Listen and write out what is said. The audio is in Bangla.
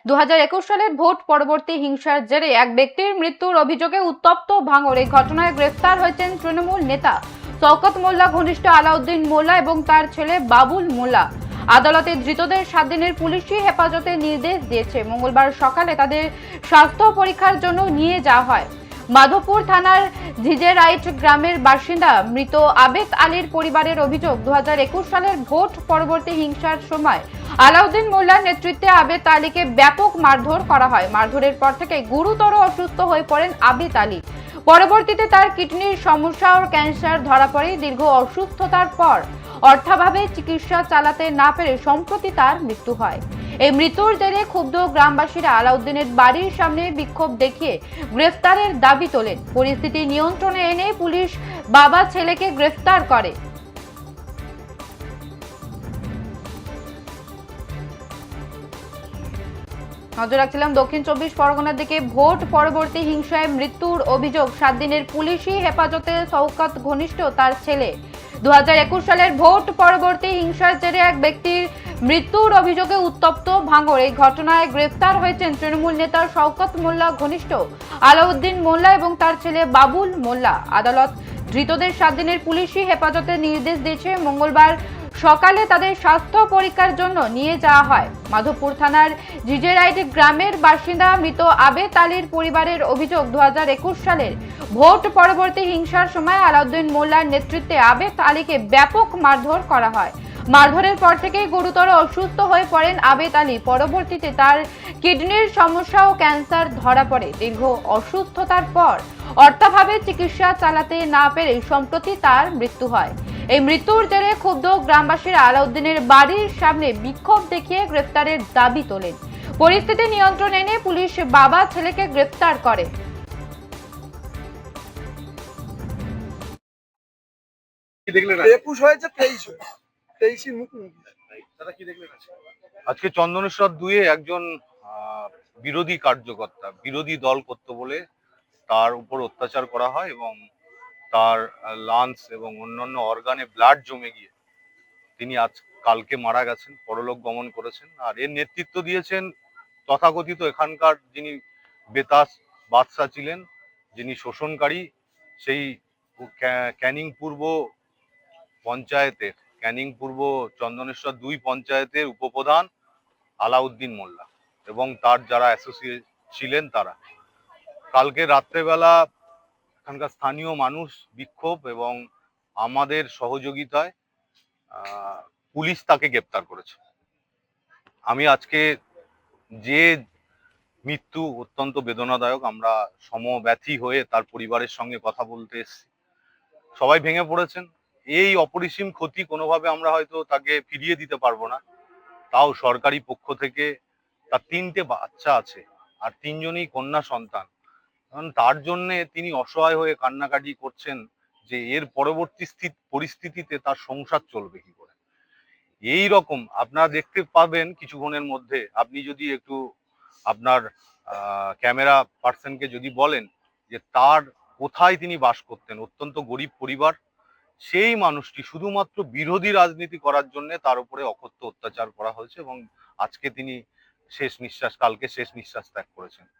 2021 সালের ভোট পরবর্তী হিংসার জেরে এক ব্যক্তির মৃত্যুর অভিযোগে উত্তপ্ত ভাঙড়। এই ঘটনায় গ্রেফতার হয়েছেন তৃণমূল নেতা শওকত মোল্লা ঘনিষ্ঠ আলাউদ্দিন মোল্লা এবং তার ছেলে বাবুল মোল্লা। আদালতে ধৃতদের 7 দিনের পুলিশি হেফাজতে নির্দেশ দিয়েছে। মঙ্গলবার সকালে তাদের স্বাস্থ্য পরীক্ষার জন্য নিয়ে যাওয়া হয়। মাধবপুর থানার ঝিজেরাইট গ্রামের বাসিন্দা মৃত আবেদ আলীর পরিবারের অভিযোগ, 2021 সালের ভোট পরবর্তী হিংসার সময় আলাউদ্দিন মোল্লার নেতৃত্বে আবেদ আলীকে ব্যাপক মারধর করা হয়। মারধরের পর থেকে গুরুতর অসুস্থ হয়ে পড়েন আবেদ আলী। পরবর্তীতে তার কিডনির সমস্যা ও ক্যান্সার ধরা পড়ে। দীর্ঘ অসুস্থতার পর অর্থাভাবে চিকিৎসা চালাতে না পেরে সম্প্রতি তার মৃত্যু হয়। এই মৃত্যুর জেরে ক্ষুব্ধ গ্রামবাসীরা আলাউদ্দিনের বাড়ির সামনে বিক্ষোভ দেখিয়ে গ্রেফতারের দাবি তোলেন। পরিস্থিতি নিয়ন্ত্রণে এনে পুলিশ বাবা ছেলেকে গ্রেফতার করে। নজর রাখছিলাম দক্ষিণ 24 পরগনার দিকে। ভোট পরবর্তী হিংসায় মৃত্যুর অভিযোগ, 7 দিনের পুলিশি হেফাজতে শওকত ঘনিষ্ঠ তার ছেলে। 2021 সালের ভোট পরবর্তী হিংসার জেরে এক ব্যক্তির মৃত্যুর অভিযোগে উত্তপ্ত ভাঙড়। এই ঘটনায় গ্রেফতার হয়েছেন তৃণমূল নেতা শওকত মোল্লা ঘনিষ্ঠ আলাউদ্দিন মোল্লা এবং তার ছেলে বাবুল মোল্লা। আদালত ধৃতদের 7 দিনের পুলিশি হেফাজতে নির্দেশ দিয়েছে। মঙ্গলবার সকালে তাদের স্বাস্থ্য পরীক্ষার জন্য নিয়ে যাওয়া হয়। মাধবপুর থানার ঝিজেরাইট গ্রামের বাসিন্দা মৃত আবেদ আলীর পরিবারের অভিযোগ, 2021 সালের ভোট পরবর্তী হিংসার সময় আলাউদ্দিন মোল্লার নেতৃত্বে আবেদ আলীকে ব্যাপক মারধর করা হয়। মারধরের পর থেকেই গুরুতর অসুস্থ হয়ে পড়েন আবেদ আলী। পরবর্তীতে তার কিডনির সমস্যা ও ক্যান্সার ধরা পড়ে। দীর্ঘ অসুস্থতার পর অর্থাভাবে চিকিৎসা চালাতে না পেরে সম্প্রতি তার মৃত্যু হয়। এই মৃত্যুর জেরে ক্ষুব্ধ গ্রামবাসীরা আলাউদ্দিনের বাড়ির সামনে বিক্ষোভ দেখিয়ে গ্রেফতারের দাবি তোলেন। পরিস্থিতি নিয়ন্ত্রণে এনে পুলিশ বাবা ছেলেকে গ্রেফতার করে। আজকে চন্দনেশ্বর 2-এ একজন বিরোধী কার্যকর্তা বিরোধী দল করতে বলে তার উপর অত্যাচার করা হয় এবং তার লাংস এবং অন্যান্য অর্গানে ব্লাড জমে গিয়ে তিনি কালকে মারা গেছেন, পরলোক গমন করেছেন। আর এর নেতৃত্ব দিয়েছেন তথাকথিত এখানকার যিনি বেতাস বাদশা ছিলেন, যিনি শোষণকারী, সেই ক্যানিং পূর্ব পঞ্চায়েতের ক্যানিং পূর্ব চন্দনেশ্বর 2 পঞ্চায়েতের উপপ্রধান আলাউদ্দিন মোল্লা এবং তার যারা অ্যাসোসিয়েট ছিলেন তারা। কালকে রাত্রেবেলা এখানকার স্থানীয় মানুষ বিক্ষোভ এবং আমাদের সহযোগিতায় পুলিশ তাকে গ্রেপ্তার করেছে। আমি আজকে যে মৃত্যু অত্যন্ত বেদনাদায়ক, আমরা সমব্যথী হয়ে তার পরিবারের সঙ্গে কথা বলতে এসেছি। সবাই ভেঙে পড়েছেন। এই অপরিসীম ক্ষতি কোনোভাবে আমরা হয়তো তাকে ফিরিয়ে দিতে পারবো না, তাও সরকারি পক্ষ থেকে তার 3টে বাচ্চা আছে আর 3 জনই কন্যা সন্তান। কারণ তার জন্য তিনি অসহায় হয়ে কান্নাকাটি করছেন যে এর পরবর্তী পরিস্থিতিতে তার সংসার চলবে কি করে। এই রকম আপনারা দেখতে পাবেন কিছুক্ষণের মধ্যে। আপনি যদি একটু আপনার ক্যামেরা পার্সনকে যদি বলেন যে তার কোথায় তিনি বাস করতেন, অত্যন্ত গরিব পরিবার, সেই মানুষটি শুধুমাত্র বিরোধী রাজনীতি করার জন্য তার উপরে অকথ্য অত্যাচার করা হয়েছে এবং আজকে তিনি কালকে শেষ নিঃশ্বাস ত্যাগ করেছেন।